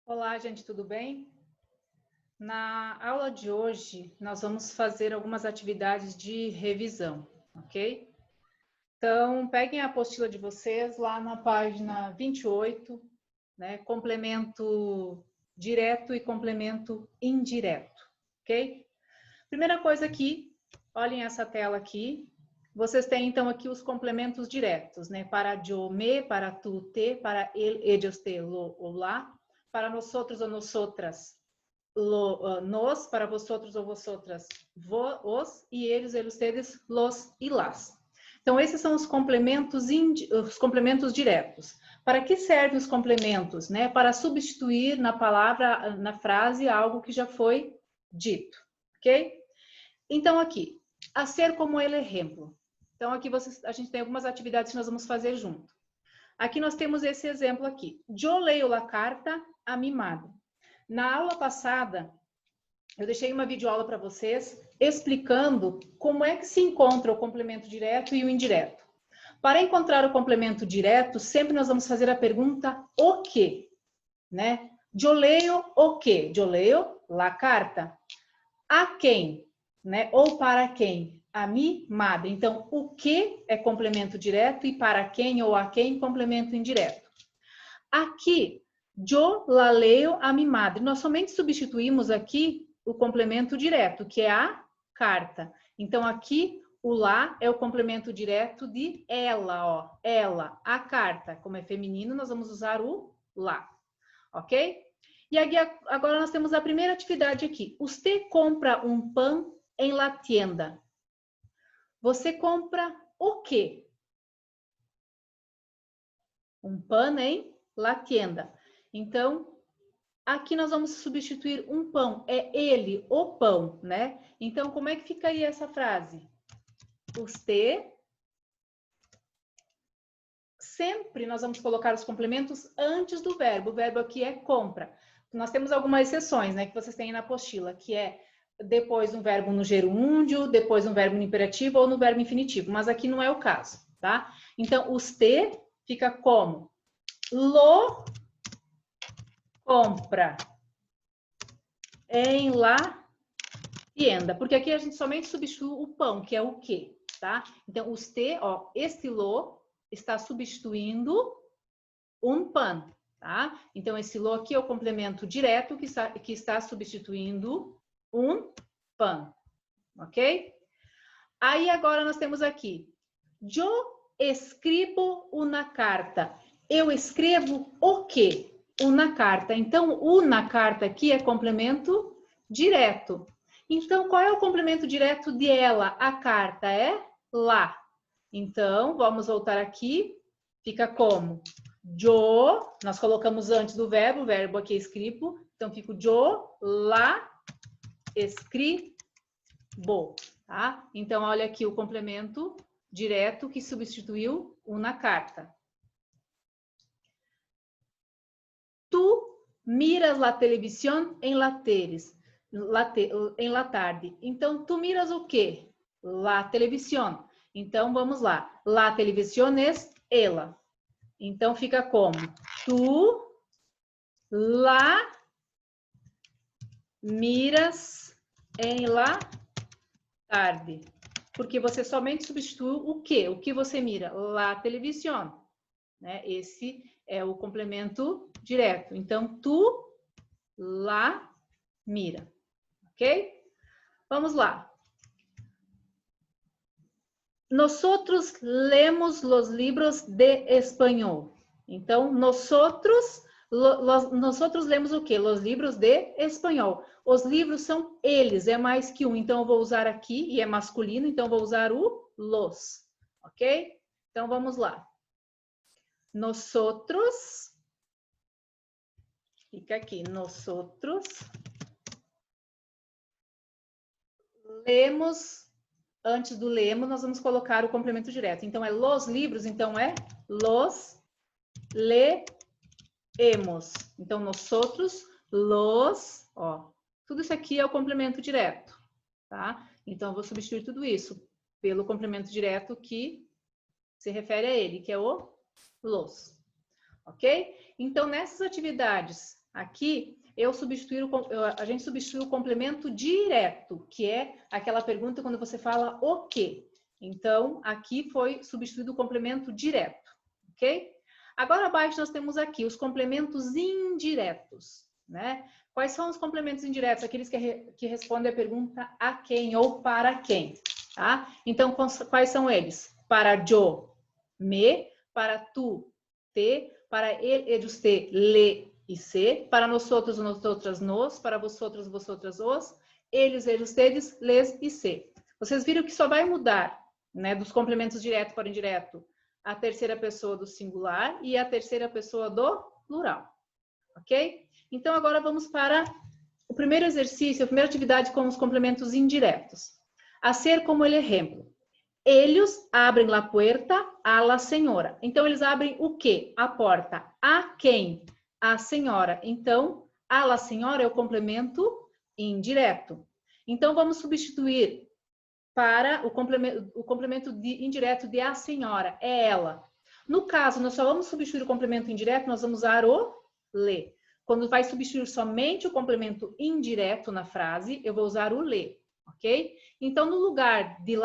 Olá, gente, tudo bem? Na aula de hoje, nós vamos fazer algumas atividades de revisão, ok? Então, peguem a apostila de vocês lá na página 28, né? Complemento direto e complemento indireto, ok? Primeira coisa aqui, olhem essa tela aqui. Vocês têm, então, aqui os complementos diretos, né? Para yo, me, para tu, te, para ele, ellos, te, lo ou lá. Para nosotros ou nosotras, nos, para vosotros ou vosotras, os, e eles, ustedes, los e las. Então, esses são os complementos diretos. Para que servem os complementos? Né? Para substituir na palavra, na frase, algo que já foi dito, ok? Então, aqui, a ser como ele exemplo. Então, aqui a gente tem algumas atividades que nós vamos fazer junto. Aqui nós temos esse exemplo aqui. Yo leio la carta a mi madre. Na aula passada, eu deixei uma videoaula para vocês explicando como é que se encontra o complemento direto e o indireto. Para encontrar o complemento direto, sempre nós vamos fazer a pergunta o quê, né? Yo leio o quê? Yo leio la carta. A quem, né? Ou para quem? A mi madre. Então, o que é complemento direto e para quem ou a quem complemento indireto. Aqui, yo la leo a mi madre. Nós somente substituímos aqui o complemento direto, que é a carta. Então, aqui, o lá é o complemento direto de ela, ó. Ela, a carta. Como é feminino, nós vamos usar o lá. Ok? E aqui, agora nós temos a primeira atividade aqui. Você compra um pão em la tienda. Você compra o quê? Um pão em la tienda. Então, aqui nós vamos substituir um pão. É ele, o pão, né? Então, como é que ficaria essa frase? Você. Sempre nós vamos colocar os complementos antes do verbo. O verbo aqui é compra. Nós temos algumas exceções, né? Que vocês têm na apostila, que é depois um verbo no gerúndio, depois um verbo no imperativo ou no verbo infinitivo. Mas aqui não é o caso, tá? Então, usted fica como? Lo compra em la tienda, porque aqui a gente somente substitui o pão, que é o quê, tá? Então, usted, ó, este lo está substituindo um pan, tá? Então, esse lo aqui é o complemento direto que está substituindo um pan, ok? Aí, agora nós temos aqui, yo escribo una carta. Eu escrevo o quê? Una carta. Então, una carta aqui é complemento direto. Então, qual é o complemento direto de ela? A carta é lá. Então, vamos voltar aqui. Fica como? Yo, nós colocamos antes do verbo, o verbo aqui é escribo. Então, fica yo la escribo, tá? Então, olha aqui o complemento direto que substituiu una carta. Tu miras la televisión en la tarde. Então, tu miras o quê? La televisión. Então, vamos lá. La televisión es ela. Então, fica como? Tu la miras en la tarde. Porque você somente substitui o quê? O que você mira? La televisión. Né? Esse é o complemento direto. Então, tu la mira. Ok? Vamos lá. Nosotros lemos los libros de espanhol. Então, nosotros lemos o quê? Los livros de espanhol. Os livros são eles, é mais que um. Então, eu vou usar aqui, e é masculino, então eu vou usar o los. Ok? Então, vamos lá. Nosotros, fica aqui, nosotros lemos, antes do lemos, nós vamos colocar o complemento direto. Então, é los livros, então é los leemos. Então, nosotros, los, ó, tudo isso aqui é o complemento direto, tá? Então, eu vou substituir tudo isso pelo complemento direto que se refere a ele, que é o los. Ok? Então, nessas atividades Aqui, a gente substitui o complemento direto, que é aquela pergunta quando você fala o quê. Então, aqui foi substituído o complemento direto, ok? Agora, abaixo, nós temos aqui os complementos indiretos, né? Quais são os complementos indiretos? Aqueles que respondem a pergunta a quem ou para quem, tá? Então, quais são eles? Para yo, me, para tu, te, para ele, ellos, te, le e se, para nosotros, nosotras, nos, para vosotros, vosotras, os, eles, tedes, les e se. Vocês viram que só vai mudar, né, dos complementos direto para indireto a terceira pessoa do singular e a terceira pessoa do plural, ok? Então, agora vamos para o primeiro exercício, a primeira atividade com os complementos indiretos. A ser como el ejemplo. Ellos abrem la puerta a la senhora. Então, eles abrem o quê? A porta. A quem? A senhora. Então, a la senhora é o complemento indireto. Então, vamos substituir para o complemento indireto de a senhora. É ela. No caso, nós só vamos substituir o complemento indireto, nós vamos usar o le. Quando vai substituir somente o complemento indireto na frase, eu vou usar o le. Ok? Então, no lugar de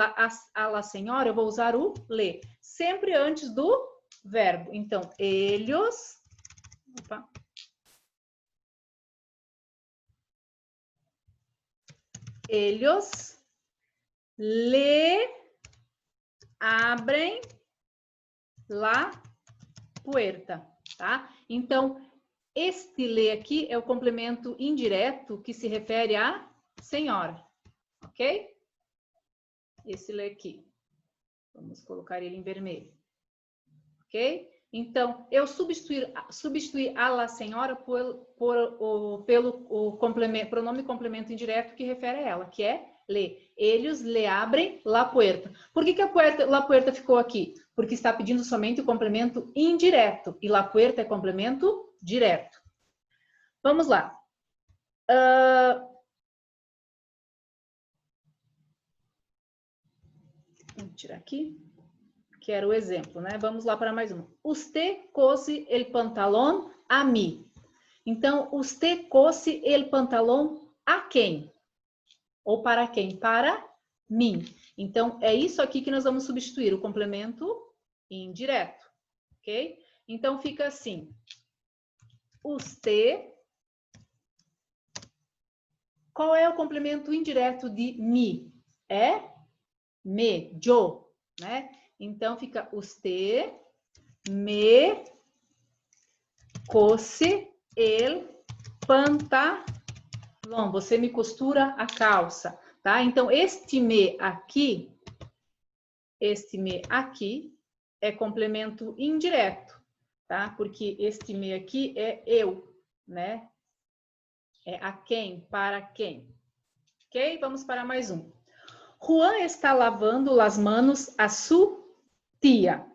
a la senhora, eu vou usar o le, sempre antes do verbo. Então, ellos le abrem la puerta, tá? Então, este le aqui é o complemento indireto que se refere à senhora. Ok? Esse le aqui. Vamos colocar ele em vermelho. Ok? Então, eu substituir a la senhora pelo pronome complemento indireto que refere a ela, que é le. Eles le abrem la puerta. Por que la puerta ficou aqui? Porque está pedindo somente o complemento indireto. E la puerta é complemento direto. Vamos lá. Vou tirar aqui, que era o exemplo, né? Vamos lá para mais um. Usted cose el pantalón a mí. Então, usted cose el pantalón a quem? Ou para quem? Para mim. Então, é isso aqui que nós vamos substituir, o complemento indireto, ok? Então, fica assim. Usted. Qual é o complemento indireto de mi? É me, yo, né? Então, fica usted me cose el pantalón. Você me costura a calça, tá? Então, este me aqui é complemento indireto, tá? Porque este me aqui é eu, né? É a quem, para quem. Ok? Vamos para mais um. Juan está lavando as manos a sua tia.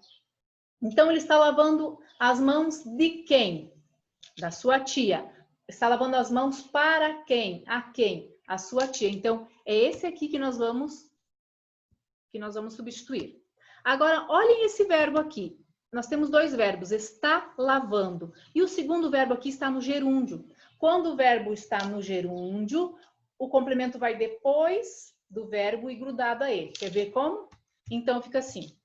Então, ele está lavando as mãos de quem? Da sua tia. Está lavando as mãos para quem? A quem? A sua tia. Então, é esse aqui que nós vamos substituir. Agora, olhem esse verbo aqui. Nós temos dois verbos, está lavando. E o segundo verbo aqui está no gerúndio. Quando o verbo está no gerúndio, o complemento vai depois do verbo e grudado a ele. Quer ver como? Então, fica assim.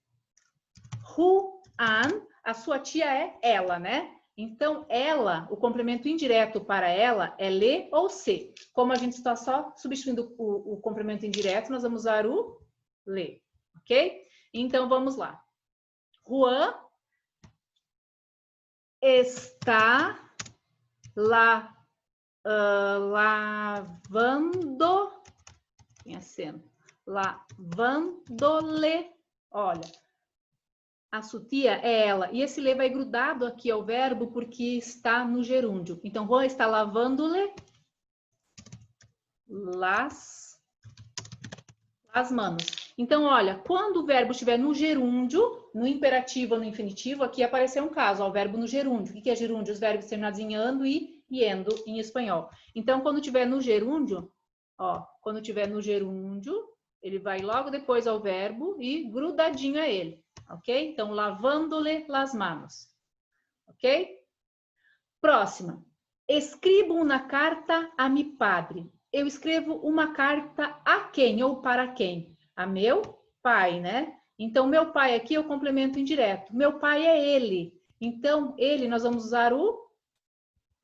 Juan, a sua tia é ela, né? Então, ela, o complemento indireto para ela é le ou se. Como a gente está só substituindo o complemento indireto, nós vamos usar o le, ok? Então, vamos lá. Juan está lavando, tem acento, lavando-le, olha, a sua tia é ela, e esse le vai grudado aqui ao verbo porque está no gerúndio. Então, Juan está lavando-le las manos. Então, olha, quando o verbo estiver no gerúndio, no imperativo ou no infinitivo, aqui apareceu um caso, ó, o verbo no gerúndio. O que é gerúndio? Os verbos terminados em ando e endo em espanhol. Então, quando estiver no gerúndio, ó, quando estiver no gerúndio, ele vai logo depois ao verbo e grudadinho a ele, ok? Então, lavando-lhe las manos, ok? Próxima. Escribo uma carta a mi padre. Eu escrevo uma carta a quem ou para quem? A meu pai, né? Então, meu pai aqui é o complemento indireto. Meu pai é ele. Então, ele, nós vamos usar o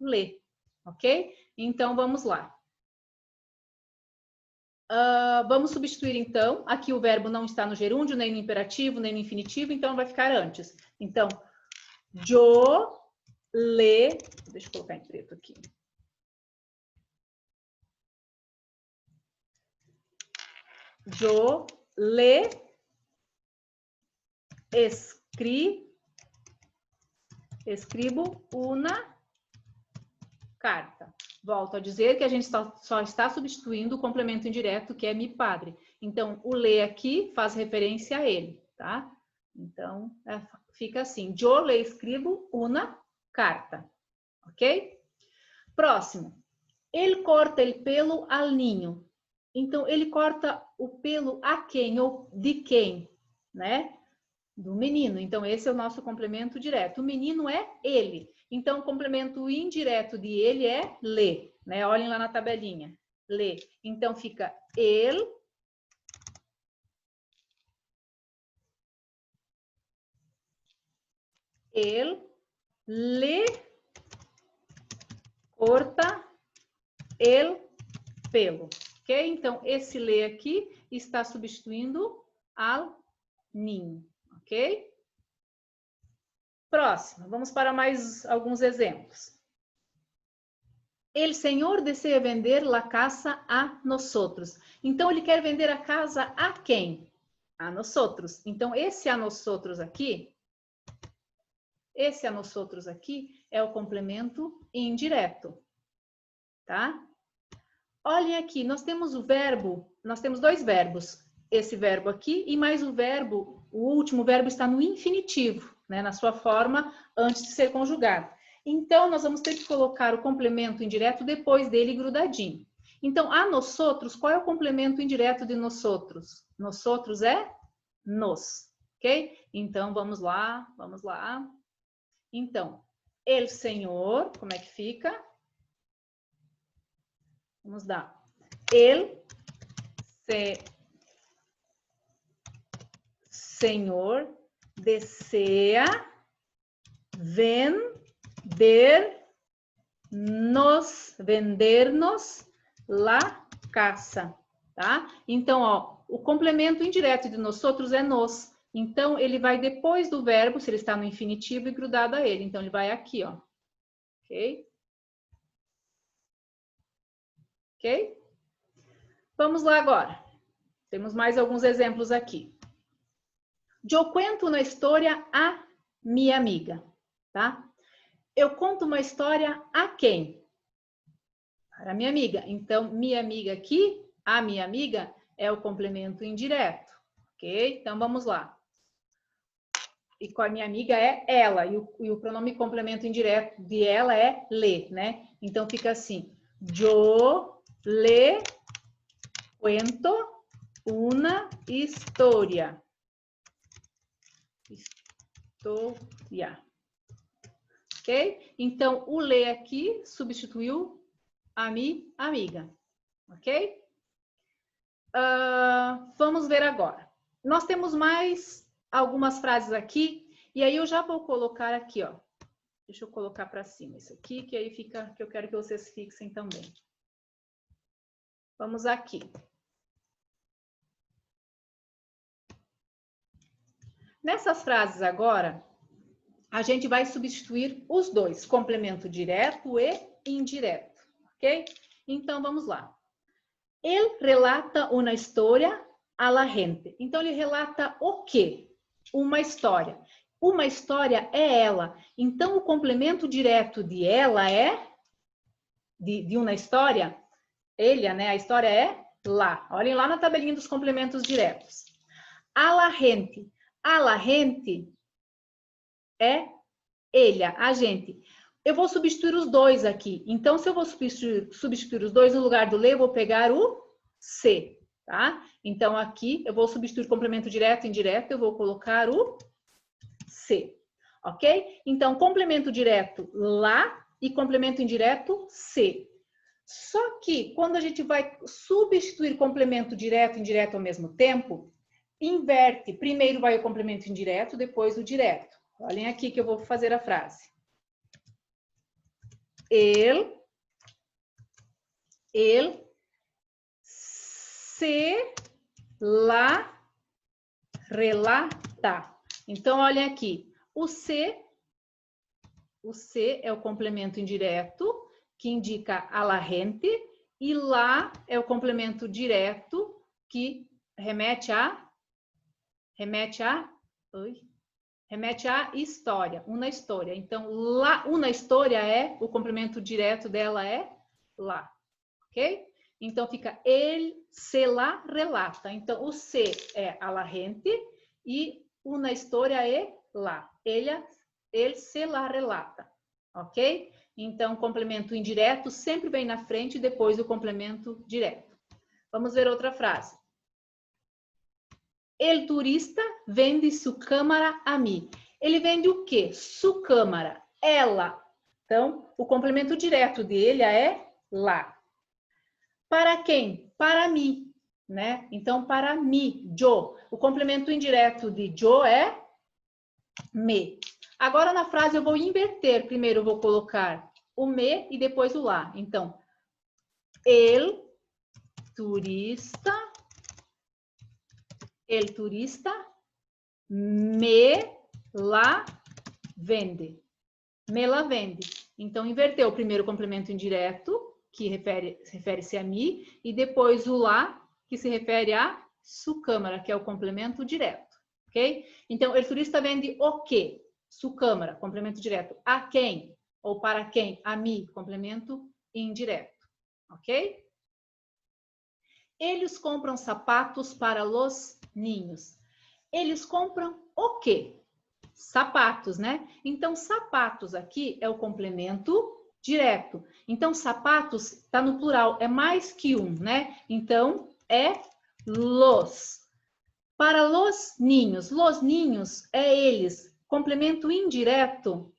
le, ok? Então, vamos lá. Vamos substituir, então. Aqui o verbo não está no gerúndio, nem no imperativo, nem no infinitivo, então vai ficar antes. Então, yo le... Deixa eu colocar em preto aqui. Yo le escribo una carta. Volto a dizer que a gente só está substituindo o complemento indireto, que é mi padre. Então, o le aqui faz referência a ele, tá? Então, fica assim. Yo le escribo una carta. Ok? Próximo. Ele corta o pelo al niño. Então, ele corta o pelo a quem ou de quem, né? Do menino. Então, esse é o nosso complemento direto. O menino é ele. Então, o complemento indireto de ele é le, né? Olhem lá na tabelinha. Le. Então, fica ele le corta el pelo. Ok? Então, esse le aqui está substituindo al niño. Ok? Próximo, vamos para mais alguns exemplos. El Senhor deseja vender la casa a nosotros. Então, ele quer vender a casa a quem? A nosotros. Então, esse a nosotros aqui é o complemento indireto. Tá? Olhem aqui, nós temos dois verbos. Esse verbo aqui e mais o verbo, o último verbo está no infinitivo, né, na sua forma antes de ser conjugado. Então, nós vamos ter que colocar o complemento indireto depois dele grudadinho. Então, a nosotros, qual é o complemento indireto de nosotros? Nosotros é nos, ok? Então, vamos lá. Então, el Senhor, como é que fica? Vamos dar. Senhor deseja vender-nos la casa, tá? Então, ó, o complemento indireto de nosotros é nos. Então, ele vai depois do verbo, se ele está no infinitivo, e grudado a ele. Então, ele vai aqui, ó. Ok? Ok? Vamos lá agora. Temos mais alguns exemplos aqui. Eu conto uma história a minha amiga, tá? Eu conto uma história a quem? Para minha amiga. Então, minha amiga aqui, a minha amiga, é o complemento indireto, ok? Então, vamos lá. E com a minha amiga é ela, e o pronome complemento indireto de ela é le, né? Então, fica assim. Yo le cuento una historia. Ok? Então, o le aqui substituiu a mi amiga. Ok? Vamos ver agora. Nós temos mais algumas frases aqui, e aí eu já vou colocar aqui, ó. Deixa eu colocar para cima isso aqui, que aí fica, que eu quero que vocês fixem também. Vamos aqui. Nessas frases agora, a gente vai substituir os dois, complemento direto e indireto, ok? Então, vamos lá. Ele relata uma história a la gente. Então, ele relata o quê? Uma história. Uma história é ela. Então, o complemento direto de ela é de uma história, ele, né? A história é lá. Olhem lá na tabelinha dos complementos diretos. A la gente. A la gente é ele, a gente. Eu vou substituir os dois aqui. Então, se eu vou substituir os dois, no lugar do le, eu vou pegar o se, tá? Então, aqui, eu vou substituir complemento direto e indireto, eu vou colocar o se, ok? Então, complemento direto lá, e complemento indireto se. Só que quando a gente vai substituir complemento direto e indireto ao mesmo tempo, inverte. Primeiro vai o complemento indireto, depois o direto. Olhem aqui que eu vou fazer a frase. Ele se la relata. Então, olhem aqui. O se é o complemento indireto, que indica a la gente, e lá é o complemento direto, que remete a história, uma história. Então, lá, uma história é, o complemento direto dela é lá, ok? Então, fica ele se la relata. Então, o se é a la gente e uma história é lá. Ele se la relata, ok? Então, o complemento indireto sempre vem na frente e depois o complemento direto. Vamos ver outra frase. El turista vende su câmara a mim. Ele vende o quê? Su câmara. Ela. Então, o complemento direto dele é lá. Para quem? Para mim, né? Então, para mim, yo. O complemento indireto de yo é me. Agora, na frase, eu vou inverter. Primeiro, eu vou colocar o me e depois o lá. Então, el turista me la vende. Me la vende. Então, inverteu o primeiro complemento indireto, que refere-se a mim, e depois o lá, que se refere a su câmara, que é o complemento direto. Ok? Então, el turista vende o quê? Su câmara, complemento direto. A quem? Ou para quem? A mim, complemento indireto. Ok? Eles compram sapatos para os ninhos. Eles compram o quê? Sapatos, né? Então, sapatos aqui é o complemento direto. Então, sapatos está no plural, é mais que um, né? Então, é los. Para los ninhos é eles. Complemento indireto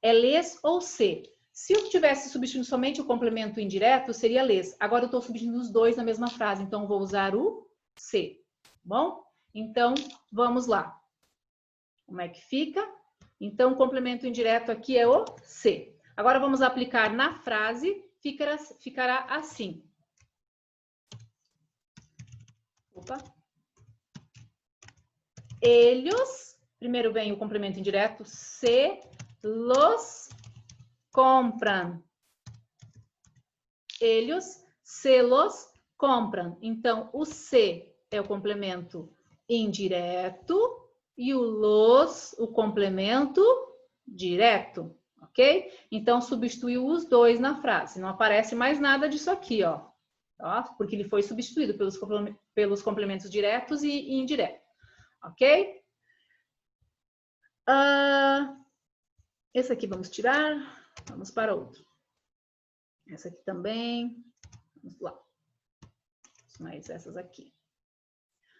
é les ou se. Se eu tivesse substituindo somente o complemento indireto, seria les. Agora eu estou substituindo os dois na mesma frase, então vou usar o se. Bom? Então, vamos lá. Como é que fica? Então, o complemento indireto aqui é o se. Agora vamos aplicar na frase, ficará assim. Opa. Eles, primeiro vem o complemento indireto, se los compram. Eles se los compram. Então, o se é o complemento indireto e o los, o complemento direto, ok? Então, substituiu os dois na frase. Não aparece mais nada disso aqui, ó. Porque ele foi substituído pelos complementos diretos e indiretos, ok? Esse aqui vamos tirar, vamos para outro. Essa aqui também, vamos lá. Mais essas aqui.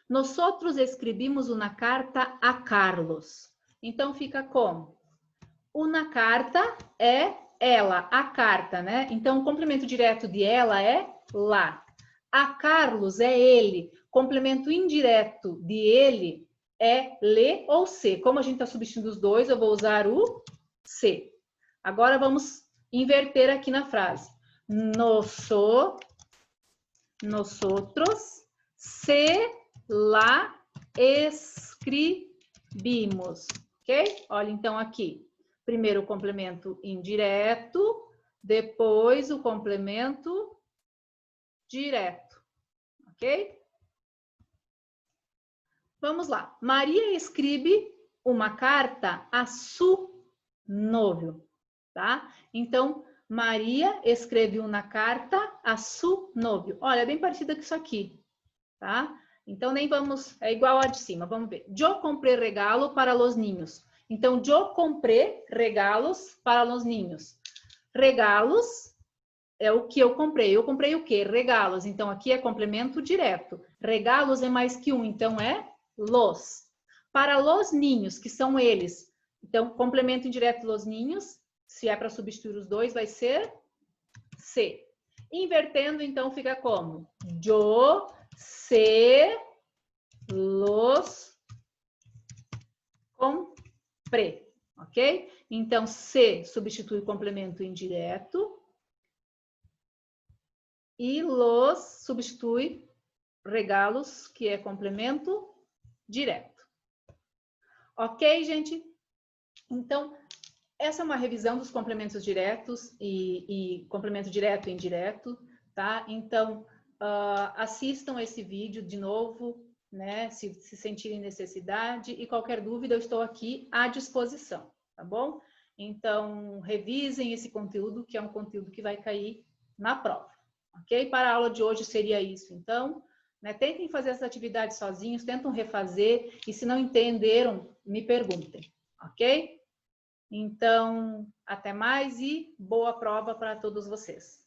Nosotros escrevimos uma carta a Carlos. Então, fica como? Uma carta é ela, a carta, né? Então, o complemento direto de ela é lá. A Carlos é ele. Complemento indireto de ele é le ou se. Como a gente está substituindo os dois, eu vou usar o se. Agora, vamos inverter aqui na frase. Nosotros se la escrevimos, ok? Olha, então, aqui. Primeiro o complemento indireto, depois o complemento direto, ok? Vamos lá. Maria escreve uma carta a su novio, tá? Então, Maria escreve uma carta a su novio. Olha, é bem parecido com isso aqui, tá? Então, nem vamos... É igual a de cima, vamos ver. Eu comprei regalo para los niños. Então, eu comprei regalos para os ninhos. Regalos é o que eu comprei. Eu comprei o quê? Regalos. Então, aqui é complemento direto. Regalos é mais que um, então é los. Para los ninhos, que são eles. Então, complemento indireto los ninhos, Se é para substituir os dois, vai ser se. Invertendo, então, fica como? Yo se los compré, ok? Então, se substitui complemento indireto e los substitui regalos, que é complemento direto. Ok, gente? Então, essa é uma revisão dos complementos diretos e complemento direto e indireto, tá? Então, assistam esse vídeo de novo, né? Se sentirem necessidade, e qualquer dúvida eu estou aqui à disposição, tá bom? Então, revisem esse conteúdo, que é um conteúdo que vai cair na prova, ok? Para a aula de hoje seria isso, então, né? Tentem fazer essa atividade sozinhos, tentam refazer, e se não entenderam, me perguntem, ok? Então, até mais e boa prova para todos vocês.